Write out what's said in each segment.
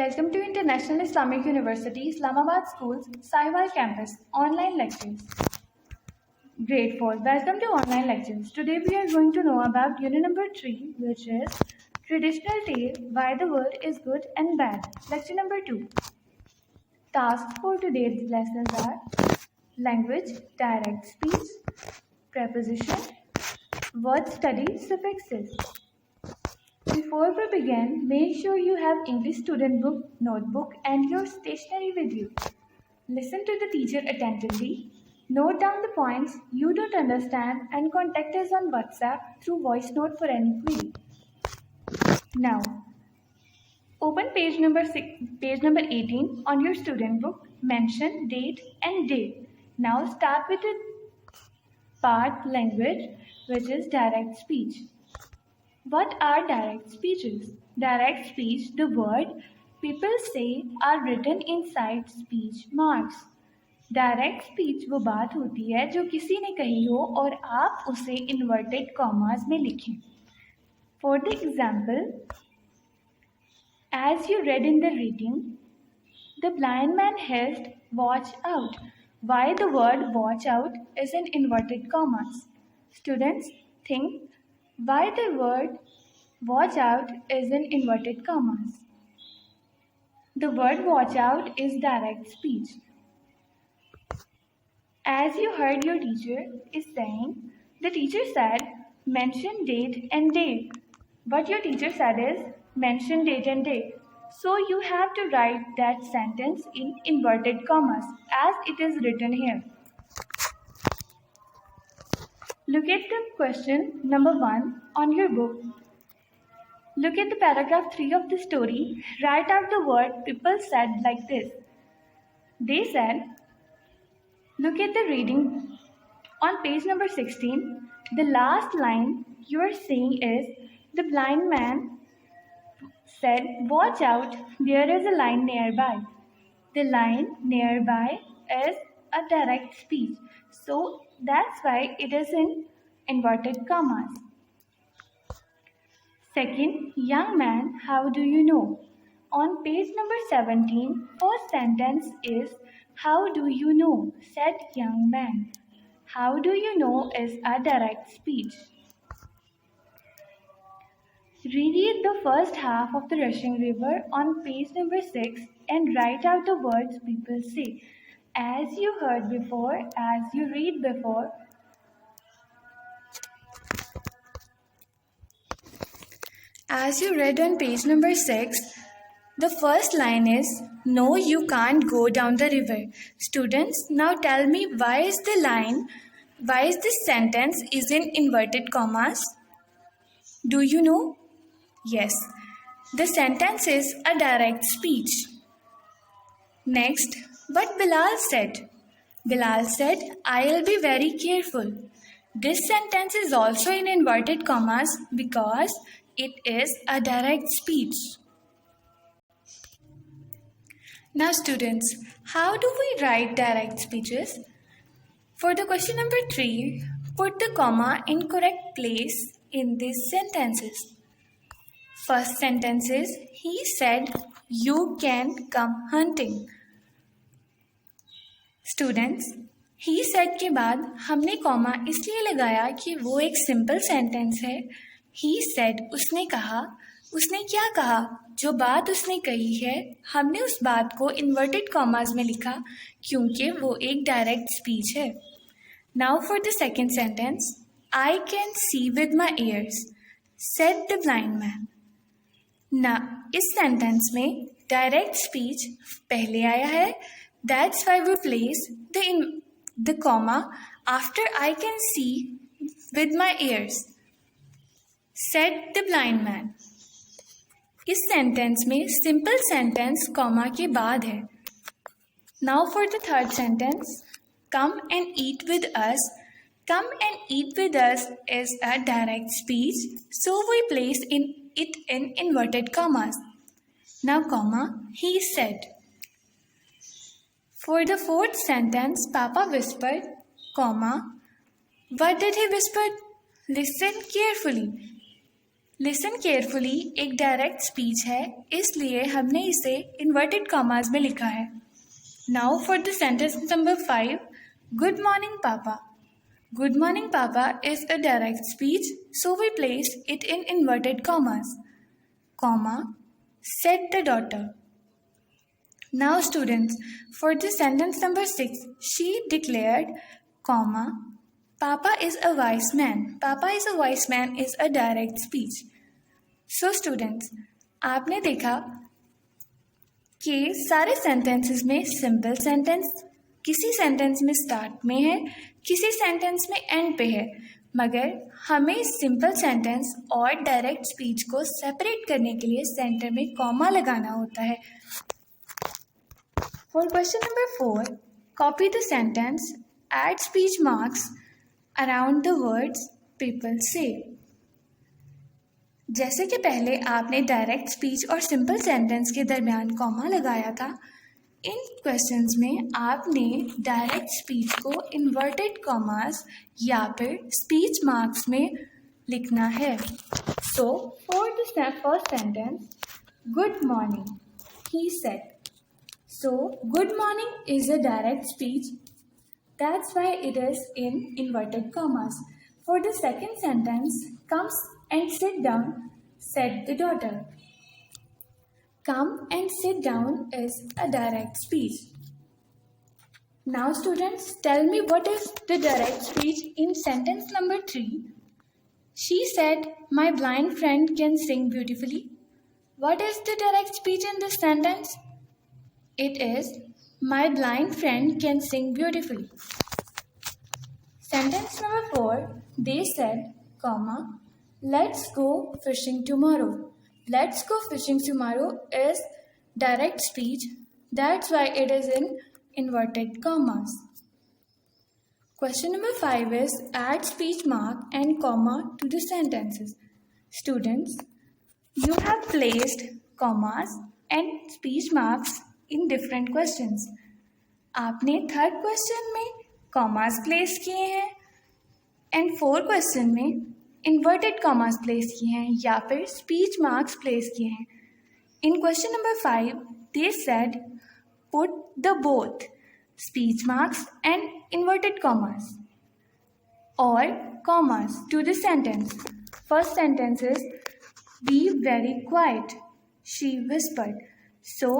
Welcome to International Islamic University, Islamabad School's Sahiwal campus, online lectures. Grade 4, welcome to online lectures. Today we are going to know about unit number 3, which is Traditional Tale, Why the World is Good and Bad. Lecture number 2. Tasks for today's lessons are language, direct speech, preposition, word study, suffixes. Before we begin, make sure you have English student book, notebook and your stationery with you. Listen to the teacher attentively. Note down the points you don't understand and contact us on WhatsApp through voice note for any query. Now, open page number 18 on your student book. Mention date and day. Now start with the part language, which is direct speech. What are direct speeches? Direct speech, the word people say, are written inside speech marks. Direct speech वो बात होती है जो किसी ने कही हो और आप उसे इन्वर्टेड कॉमास में लिखें. For the example, as you read in the reading, the blind man held watch out. Why the word watch out is in inverted commas. Students, think why the word watch out is in inverted commas. The word watch out is direct speech. As you heard your teacher is saying, the teacher said mention date and day. What your teacher said is mention date and day. So you have to write that sentence in inverted commas as it is written here. Look at the question number 1 on your book. Look at the paragraph 3 of the story. Write out the word people said like this. They said. Look at the reading on page number 16. The last line you are seeing is the blind man said, watch out, there is a line nearby. The line nearby is a direct speech. So that's why it is in inverted commas. Second, young man, how do you know? On page number 17, first sentence is, how do you know? Said young man. How do you know is a direct speech. Reread the first half of the rushing river on page number 6 and write out the words people say. As you heard before, as you read before, as you read on page number 6, the first line is, no, you can't go down the river. Students, now tell me why is this sentence is in inverted commas? Do you know? Yes, the sentence is a direct speech. Next, what Bilal said. Bilal said, I'll be very careful. This sentence is also in inverted commas because it is a direct speech. Now students, how do we write direct speeches? For the question number 3, put the comma in correct place in these sentences. First sentence is, he said, you can come hunting. Students, he said के बाद हमने comma इसलिए लगाया कि वो एक simple sentence है. He said, उसने कहा. उसने क्या कहा? जो बात उसने कही है, हमने उस बात को इन्वर्टेड कॉमास में लिखा क्योंकि वो एक डायरेक्ट स्पीच है. Now for the second sentence, I can see with my ears, said the blind man. ना, इस सेंटेंस में डायरेक्ट स्पीच पहले आया है. That's why we place the comma after I can see with my ears. Said the blind man. इस sentence में simple sentence comma के बाद है. Now for the third sentence, come and eat with us. Come and eat with us is a direct speech, so we place it in inverted commas. Now comma, he said. For the fourth sentence, Papa whispered, comma, what did he whisper? Listen carefully. Listen carefully एक direct speech है, इसलिए हमने इसे inverted commas में लिखा है. Now for the sentence number 5, good morning पापा. Good morning papa is a direct speech, so we place it in inverted commas. Comma, said the daughter. Now students, for the sentence number 6, she declared, comma, Papa is a wise man. Papa is a wise man is a direct speech. So students, आपने देखा कि सारे sentences में simple sentence किसी sentence में start में है, किसी सेंटेंस में एंड पे है, मगर हमें सिंपल सेंटेंस और डायरेक्ट स्पीच को सेपरेट करने के लिए सेंटर में कॉमा लगाना होता है. For question number 4, copy the sentence, add speech marks around the words people say. जैसे कि पहले आपने डायरेक्ट स्पीच और सिंपल सेंटेंस के दरमियान कॉमा लगाया था, इन क्वेश्चंस में आपने डायरेक्ट स्पीच को इन्वर्टेड कॉमास या फिर स्पीच मार्क्स में लिखना है. So for the first sentence, good morning, he said. So good morning is a direct speech, that's why it is in inverted commas. For the second sentence, comes and sit down, said the daughter. Come and sit down is a direct speech. Now students, tell me what is the direct speech in sentence number 3. She said, my blind friend can sing beautifully. What is the direct speech in this sentence? It is, my blind friend can sing beautifully. Sentence number 4, they said, comma, let's go fishing tomorrow. Let's go fishing tomorrow is direct speech, that's why it is in inverted commas. Question number 5 is add speech mark and comma to the sentences. Students, you have placed commas and speech marks in different questions. आपने third question में commas place किए हैं and fourth question में inverted commas place किए हैं या फिर speech marks place किए हैं. In question number 5, they said put the both speech marks and inverted commas और commas to the sentence. First sentence is be very quiet, she whispered. So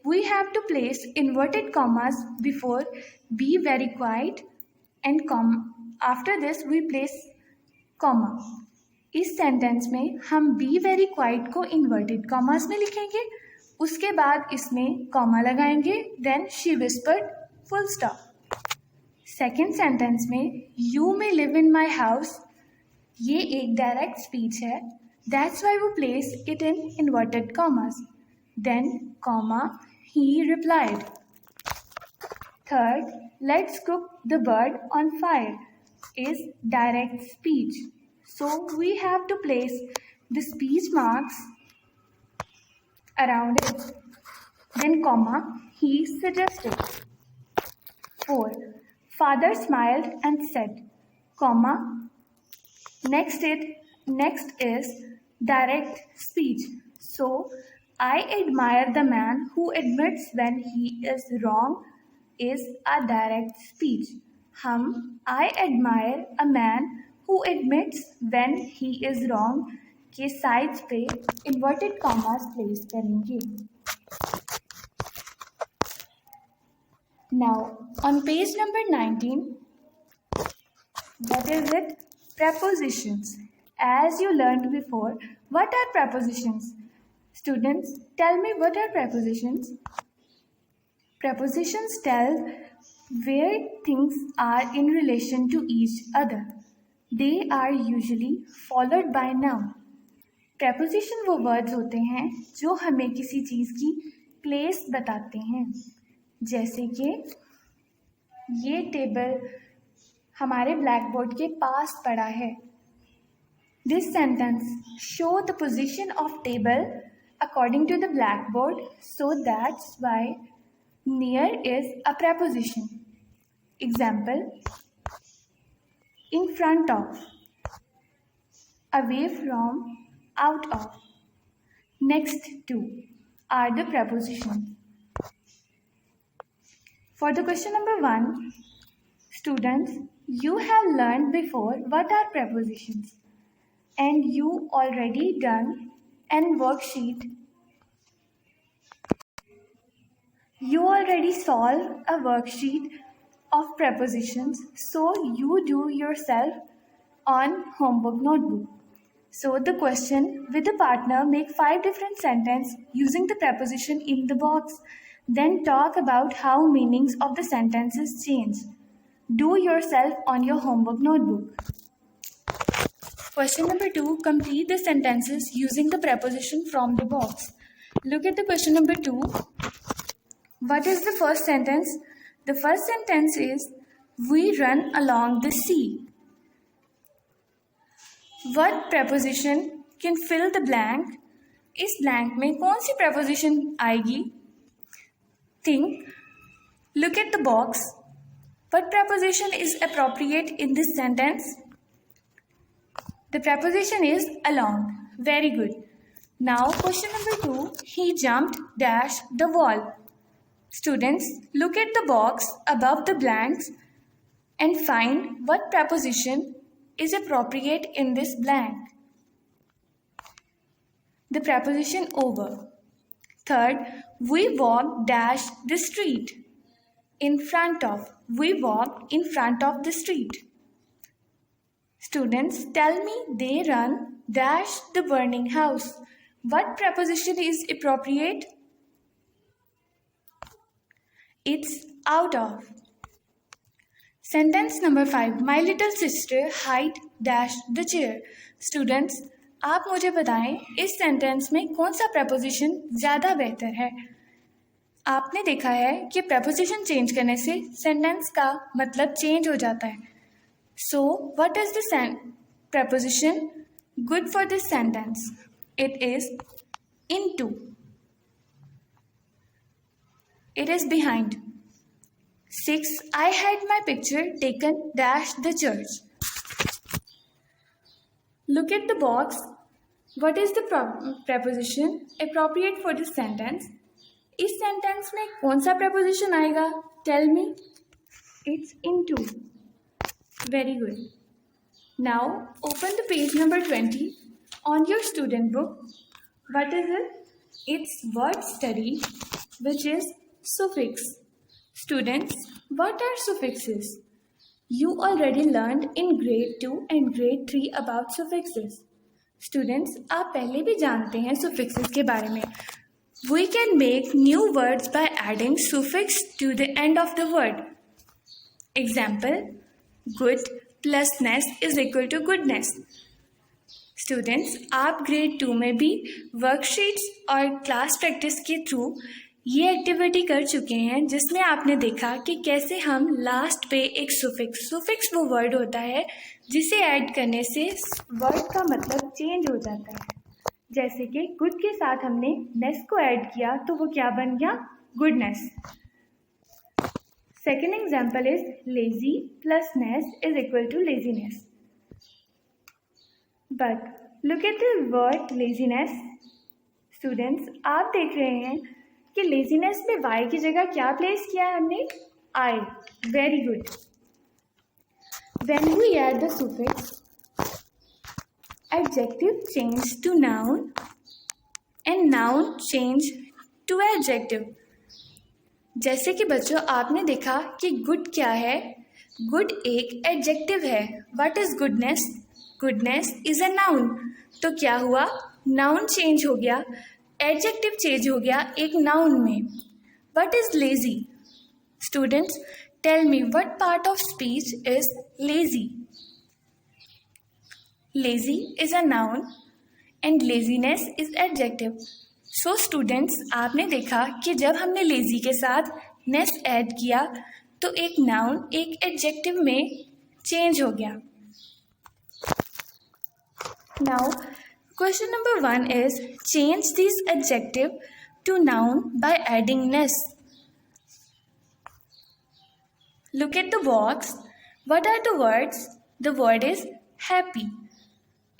we have to place inverted commas before be very quiet and after this we place comma. इस sentence में हम be very quiet को inverted commas में लिखेंगे, उसके बाद इसमें comma लगाएंगे, then she whispered, full stop. Second sentence में you may live in my house, ये एक डायरेक्ट स्पीच है, that's why we place it in inverted commas, then comma, he replied. Third, let's cook the bird on fire is direct speech, so we have to place the speech marks around it, then comma, he suggested. 4, father smiled and said, comma, next is direct speech, so I admire the man who admits when he is wrong is a direct speech. हम I admire a man who admits when he is wrong के sides पे inverted commas place करेंगे. Now on page number 19, what is it? Prepositions. As you learned before, what are prepositions? Students, tell me what are prepositions? Prepositions tell where things are in relation to each other. They are usually followed by noun. Preposition वो words होते हैं जो हमें किसी चीज़ की place बताते हैं. जैसे कि ये टेबल हमारे ब्लैक बोर्ड के पास पड़ा है. This sentence show the position of table according to the blackboard, so that's why near is a preposition. Example, in front of, away from, out of. Next two are the prepositions. For the question number 1, students, you have learned before what are prepositions, and you already done an worksheet. You already solved a worksheet of prepositions, so you do yourself on homework notebook. So the question with the partner, make 5 different sentences using the preposition in the box. Then talk about how meanings of the sentences change. Do yourself on your homework notebook. Question number 2, complete the sentences using the preposition from the box. Look at the question number 2. What is the first sentence? The first sentence is, we run along the sea. What preposition can fill the blank? इस blank में कौन सी preposition आएगी? Think. Look at the box. What preposition is appropriate in this sentence? The preposition is along. Very good. Now question number 2. He jumped dash the wall. Students, look at the box above the blanks and find what preposition is appropriate in this blank. The preposition over. Third, we walk dash the street. In front of. We walk in front of the street. Students, tell me they run dash the burning house. What preposition is appropriate? It's out of. Sentence number 5. My little sister hide dash the chair. Students, आप मुझे बताएं इस sentence में कौन सा preposition ज़्यादा बेहतर है? आपने देखा है कि preposition चेंज करने से सेंटेंस का मतलब चेंज हो जाता है. So, what is the preposition good for this sentence? It is into. It is behind. 6. I had my picture taken dash the church. Look at the box. What is the preposition appropriate for this sentence? इस sentence में कौन सा preposition आएगा? Tell me. It's into. Very good. Now open the page number 20 on your student book. What is it? It's word study, which is suffix. Students, what are suffixes? You already learned in grade 2 and grade 3 about suffixes. Students, आप पहले भी जानते हैं suffixes के बारे में. We can make new words by adding suffix to the end of the word. Example, good plus ness is equal to goodness. Students, आप grade 2 में भी worksheets और class practice के through ये एक्टिविटी कर चुके हैं जिसमें आपने देखा कि कैसे हम लास्ट पे एक सुफिक्स वो वर्ड होता है जिसे ऐड करने से वर्ड का मतलब चेंज हो जाता है. जैसे कि गुड के साथ हमने नेस को ऐड किया तो वो क्या बन गया? Goodness. Second example is lazy plus ness is equal to laziness. But look at the word laziness. Students, आप देख रहे हैं कि लेजीनेस में वाई की जगह क्या प्लेस किया है हमने? I. Very good. When we add the suffix, adjective change to noun and noun change to adjective. जैसे कि बच्चों आपने देखा कि गुड क्या है? गुड एक एडजेक्टिव है. What is goodness? Goodness is a noun. तो क्या हुआ? नाउन चेंज हो गया, एडजेक्टिव चेंज हो गया एक नाउन में. What is lazy? Students, tell me what part of speech is lazy? Lazy is a noun and laziness is adjective. So students, आपने देखा कि जब हमने लेजी के साथ नेस ऐड किया तो एक नाउन एक एडजेक्टिव में चेंज हो गया. Now question number 1 is change this adjective to noun by adding ness. Look at the box. What are the words? The word is happy.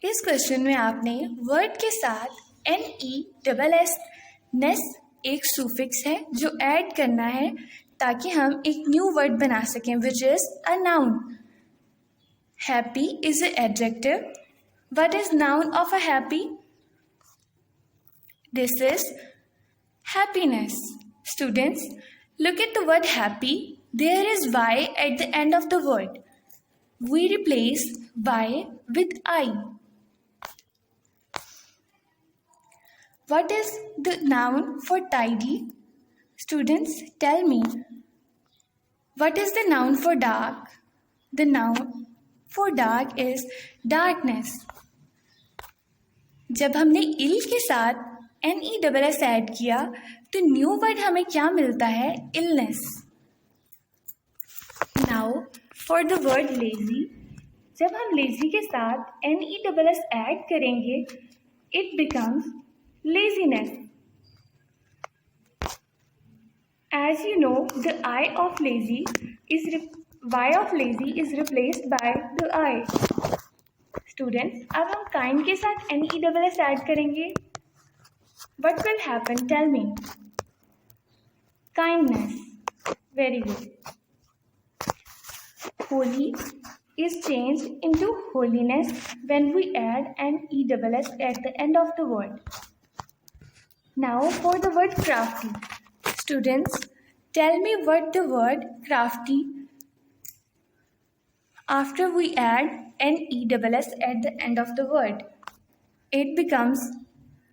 इस क्वेश्चन में आपने वर्ड के साथ एन ई डबल एस नेस एक suffix है जो add करना है ताकि हम एक न्यू वर्ड बना सकें which is a noun. Happy is a adjective. What is noun of a happy? This is happiness. Students, look at the word happy. There is Y at the end of the word. We replace Y with I. What is the noun for tidy? Students, tell me. What is the noun for dark? The noun for dark is darkness. जब हमने इल के साथ NESS add किया तो new word हमें क्या मिलता है? Illness. Now for the word lazy. जब हम लेजी के साथ NESS ऐड करेंगे it becomes laziness. As you know the I of lazy is replaced by the I. Students, अब हम काइंड के साथ NESS ऐड करेंगे. What will happen? Tell me. Kindness. Very good. Holy is changed into holiness when we add an ESS at the end of the word. Now for the word crafty. Students, tell me what the word crafty after we add an ESS at the end of the word. It becomes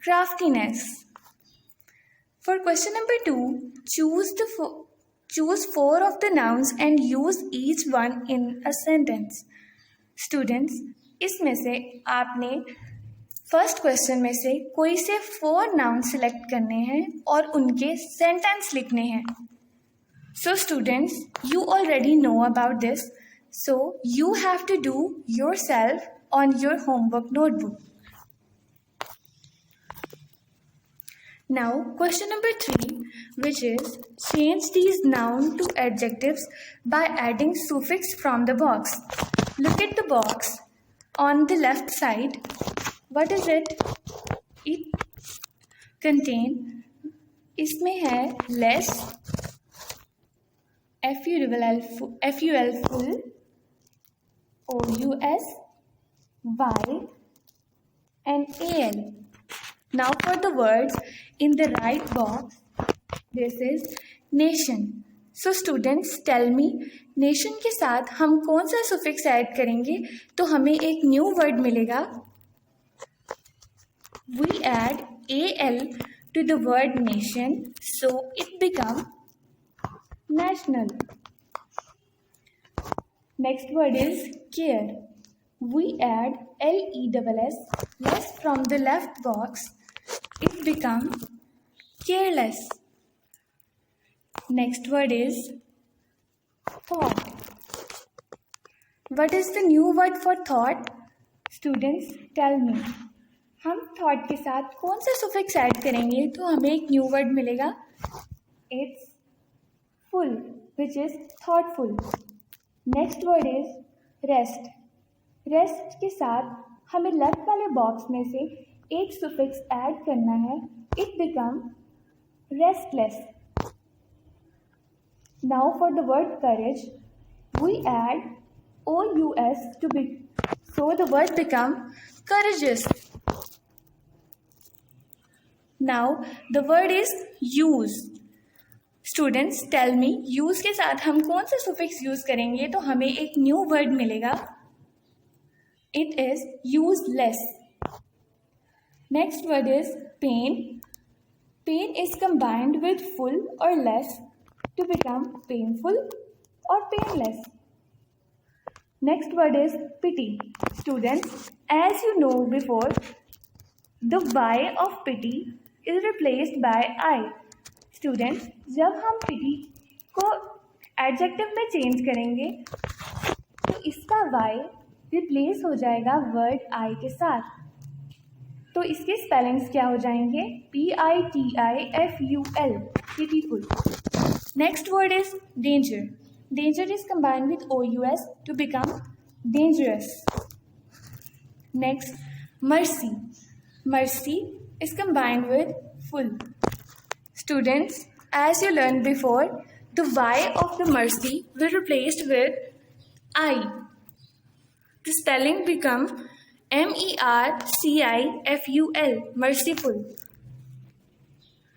craftiness. For question number 2, choose 4 of the nouns and use each one in a sentence. Students, इसमें से आपने first question में से कोई से 4 noun select करने हैं और उनके सेंटेंस लिखने हैं. So students, you already know about this. So you have to do yourself on your homework notebook. Now, question number 3, which is change these nouns to adjectives by adding suffix from the box. Look at the box on the left side. What is it? It contain. इसमें है less, FUL full, OUS, Y, and AL. Now for the words in the right box, this is nation. So students, tell me, nation के साथ हम कौन सा suffix add करेंगे तो हमें एक न्यू वर्ड मिलेगा. We add AL to the word nation, so it become national. Next word is care. We add LESS less from the left box. It becomes careless. Next word is thought. What is the new word for thought? Students, tell me. हम thought के साथ कौन सा suffix add करेंगे तो हमें एक new word मिलेगा. It's full, which is thoughtful. Next word is rest. Rest के साथ हमें लेफ्ट वाले बॉक्स में से एक सुफिक्स ऐड करना है. It become restless. Now for the word courage, we add OUS to be, so the word become courageous. Now the word is use. Students, tell me, use के साथ हम कौन सा सुफिक्स यूज करेंगे तो हमें एक न्यू वर्ड मिलेगा. It is useless. Next word is pain. Pain is combined with full or less to become painful or painless. Next word is pity. Students, as you know before, the Y of pity is replaced by I. Students, जब हम pity को adjective में change करेंगे तो इसका Y replace हो जाएगा word I के साथ. तो इसके स्पेलिंग्स क्या हो जाएंगे? PITIFUL, pitiful. Next word is danger. Danger is combined with OUS to become dangerous. Next, Mercy. Mercy is combined with full. Students, as you learned before, the Y of the mercy will be replaced with I. The spelling becomes MERCIFUL, merciful.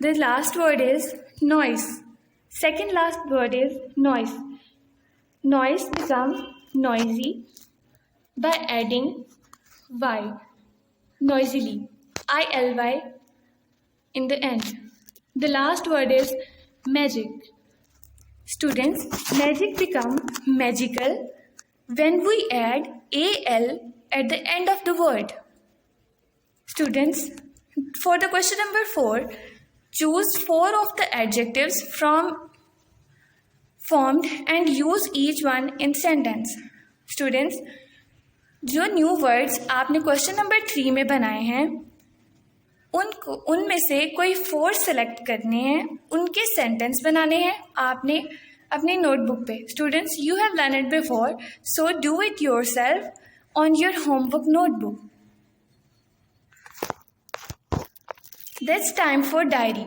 The last word is noise. Second last word is noise. Noise becomes noisy by adding Y, noisily, ILY in the end. The last word is magic. Students, magic becomes magical when we add AL at the end of the word. Students, for the question number 4, choose 4 of the adjectives formed and use each one in sentence. Students, जो new words आपने question number 3 में बनाए हैं उनमें से कोई 4 select करने हैं, उनके सेंटेंस बनाने हैं आपने अपनी नोटबुक पे. Students, you have learn it before, so do it yourself on your homework notebook. That's time for diary.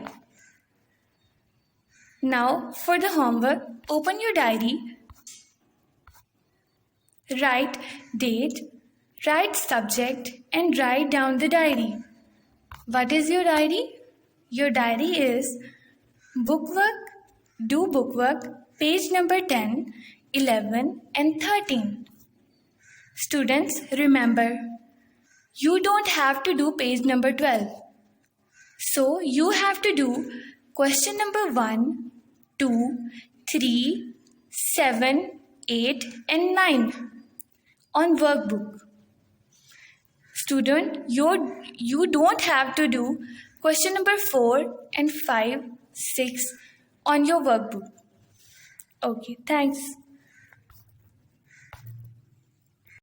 Now for the homework, open your diary. Write date, write subject and write down the diary. What is your diary? Your diary is bookwork, do bookwork, page number 10, 11 and 13. Students, remember, you don't have to do page number 12. So you have to do question number 1, 2, 3, 7, 8 and 9 on workbook. Student, you don't have to do question number 4 and 5, 6 on your workbook. Okay, thanks.